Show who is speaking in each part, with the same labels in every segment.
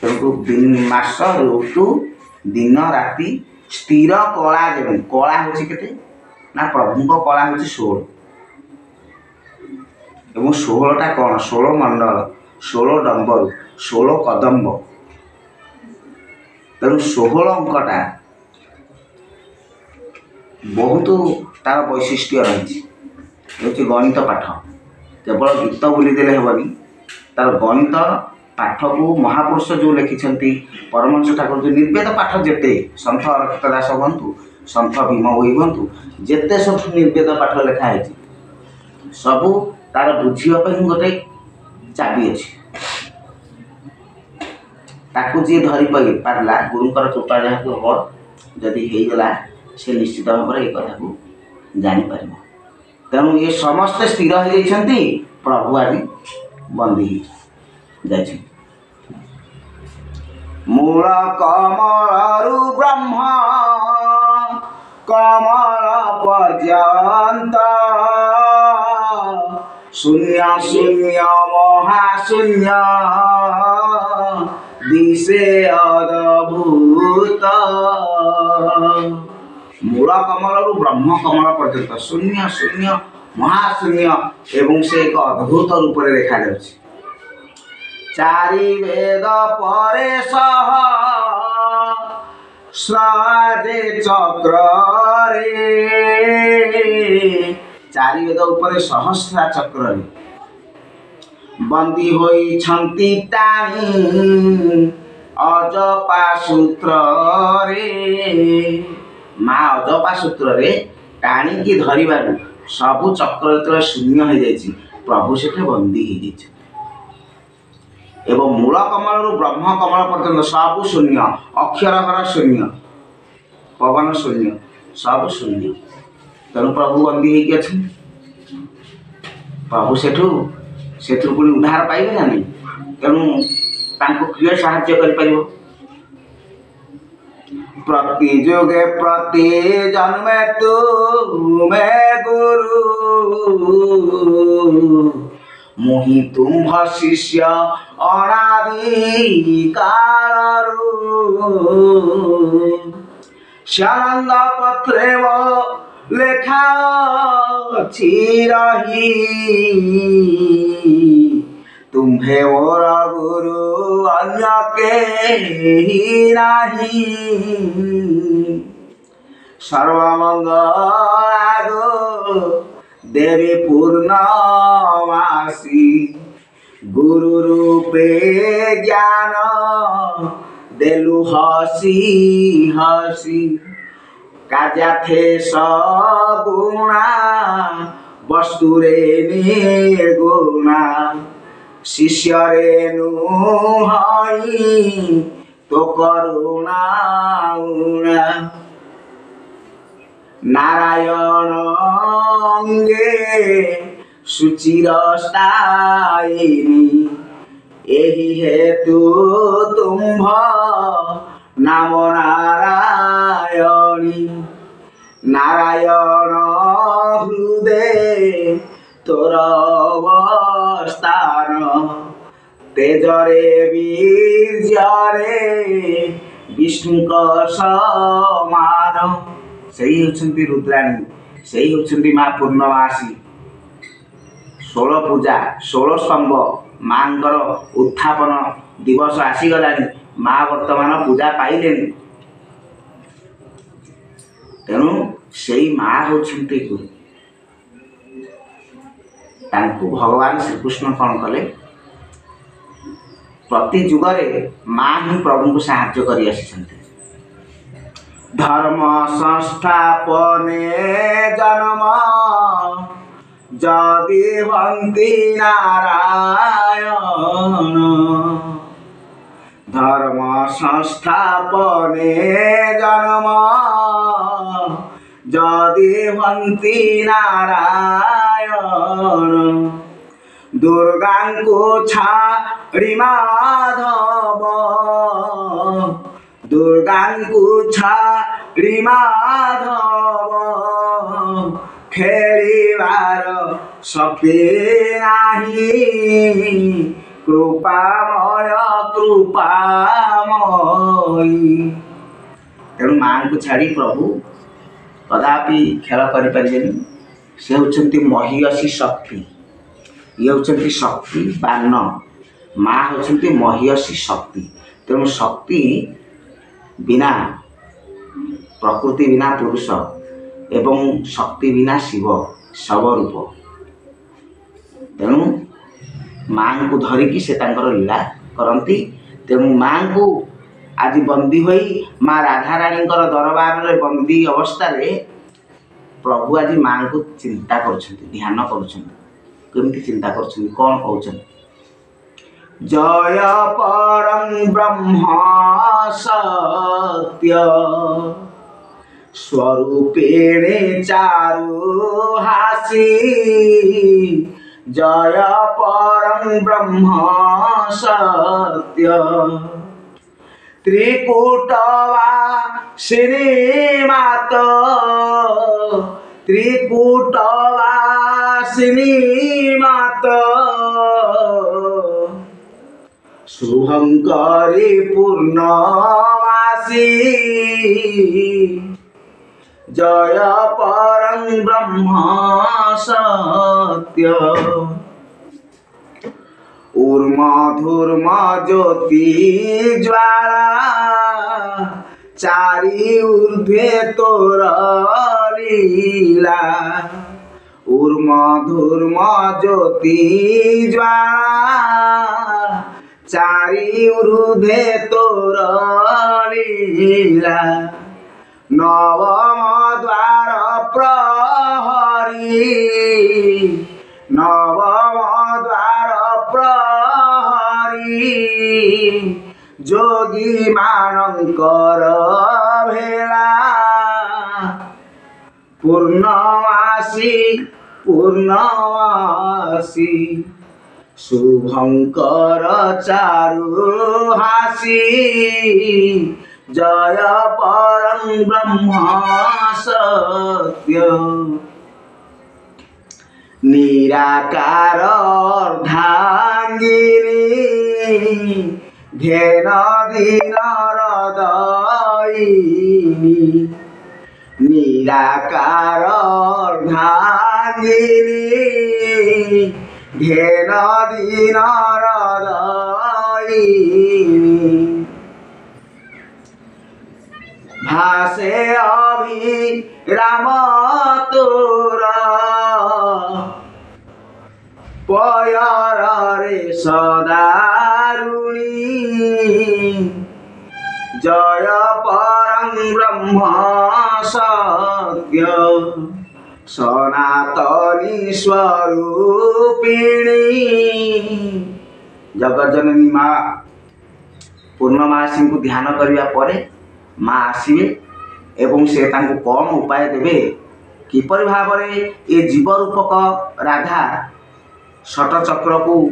Speaker 1: तेणु दिन मास ऋतु दिन राति स्थिर कला जमी कला हूँ के ना प्रभु कला हूँ 16 एवं 16टा कौन 16 मंडल 16 डंबर 16 कदम्ब तेणु 16 अंकटा बहुत तार वैशिष्ट्य रही गणित पाठ केवल गीत बोलीदेले हेबनी तार गणित पाठ को महापुरुष जो लिखिं परमहंस ठाकुर जो निर्वेद पाठ जिते सन्थ रक्षित दास हूँ सन्थ भीम भोई हूँ जिते सब निर्वेद पाठ लिखाई सबू तार बुझापी गोटे चाबी अच्छी ताकू जी धरी पारा गुरुंकर कृपा जहाँ हम जदि होगला से निश्चित भाव में ये कथा को जापर तेणु ये समस्ते स्थिर हो जाती प्रभु आज बंदी जा मूल कमल ब्रह्म कमल पर्यंत शून्य शून्य महाशून्य दिशे अद्भुत मूल कमल ब्रह्म कमल पर्यंत शून्य शून्य महाशून्य एवं से एक अद्भुत रूप में देखा जाଉଛି चारि वेद परे सह स्राजे चक्र रे चारि वेद उपरे सहस्रा चक्र रे बंदी होई छंती टाणी अजपा सूत्र रे माँ अजपा सूत्र रे टाणी की धरिबार सबु चक्र जो शून्य हो जाए प्रभु से बंदी हो जाए एवं मूल कमल ब्रह्म कमल पर्यंत सबु शून्य अक्षर घर शून्य पवन शून्य सब शून्य तेणु प्रभु बंदी हो प्रभु सेठू पुणी उद्धार पाइबे ना नहीं तेणु किए साहाय्य कर प्रति जुगे प्रति जन्मे तुमे गुरु मुहि तुम्ह शिष्य अनादि कालरू श्यानंद पत्रे लेखा अच्छी रही तुम्हें मोर गुरु अन्य के ही नहीं सर्वमंगल देवी पूर्णवासी गुरु रूपे ज्ञान देलु हसी हसी काजा थे सगुणा वस्तुरे निर्गुणा शिष्य रेणु हई तो करुणा नारायण अंगे सुचिर स्थायिनी एहि हेतु तुम्भ नाम नारायणी नारायण हृदय तोर अवस्थान तेजरे वीर्यरे विष्णुक समान सही होती रुद्राणी सही होती माँ पूर्णवासी 16 पूजा 16 स्तंभ माँ उत्थापन दिवस आसीगला माँ वर्तमान पूजा पाइले तेणु से माँ होती गुरु तांकु भगवान श्रीकृष्ण कौन कले प्रति जुगरे माँ ही प्रभु को साहाय्य कर धर्म संस्थापने जन्म जदि हन्ति नारायण धर्म संस्थापने जन्म जदि हन्ति नारायण दुर्गा को छाड़ी माधव दुर्गा को छाड़ी माधव खेलिबार शक्ति नाही कृपामय कृपामयी। तेणु माँ को छाड़ी प्रभु कदापि खेल करें। से होती महीयसी शक्ति, ये होती शक्ति बान, माँ होती महीयसी शक्ति। तेणु शक्ति बिना प्रकृति बिना पुरुष एवं शक्ति बिना शिव स्वरूप। तेणु माँ को धरिकी से लीला करती। तेणु माँ को आज बंदी होई माँ राधा रानी दरबार में बंदी अवस्था प्रभु आज माँ को चिंता कर ध्यान करमती चिंता कर कौन कौन जय परं ब्रह्म सत्य स्वरूपेणे चारुहासी। जय परं ब्रह्म सत्य त्रिकूटवासिनी मात, त्रिकूटवासिनी मात शुभंकरी पूर्णमासी। जय परं ब्रह्म सत्य ऊर्ध्वधूर्म ज्योति ज्वाला चारि ऊर्ध्वे तोर लीला। ऊर्ध्वधूर्म ज्योति ज्वाला चारि ऊर्ध्वे तोर लीला। नवम द्वार प्रहरी, नवम द्वार प्रहरी जोगी मानकर भेला। पूर्णमासी पूर्णमासी शुभंकर चारुहासी। जय परं ब्रह्म सत्य निराकार अर्धांगिनी घेन दीन हृदयिनी। निराकार अर्धांगिनी घेन दीन हृदयिनी। भासे अभिराम तोर पयर रे सदारुणी। जय परं ब्रह्म सत्य सनातनी स्वरूपिणी। जगज्जननी माँ पूर्णमासी को ध्यान करने पर माँ आसवे एवं से तांको कौन उपाय देवे किपर भाव में ये जीव रूपक राधा षटचक्र को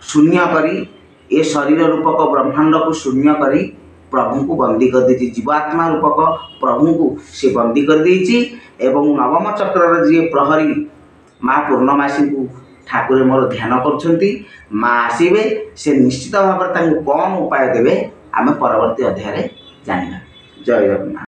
Speaker 1: शून्य करी ए शरीर रूपक ब्रह्मांड को शून्य करी प्रभु को बंदी कर देती। जीवात्मा रूपक प्रभु को से बंदी कर देती। एवं नवम चक्र जी प्रहरी माँ पूर्णमासी को ठाकुर मोर ध्यान करछंती। माँ आसवे से निश्चित भाव में कौन उपाय देवे आम परवर्ती अध्याय जानिबा। जय जगन्नाथ।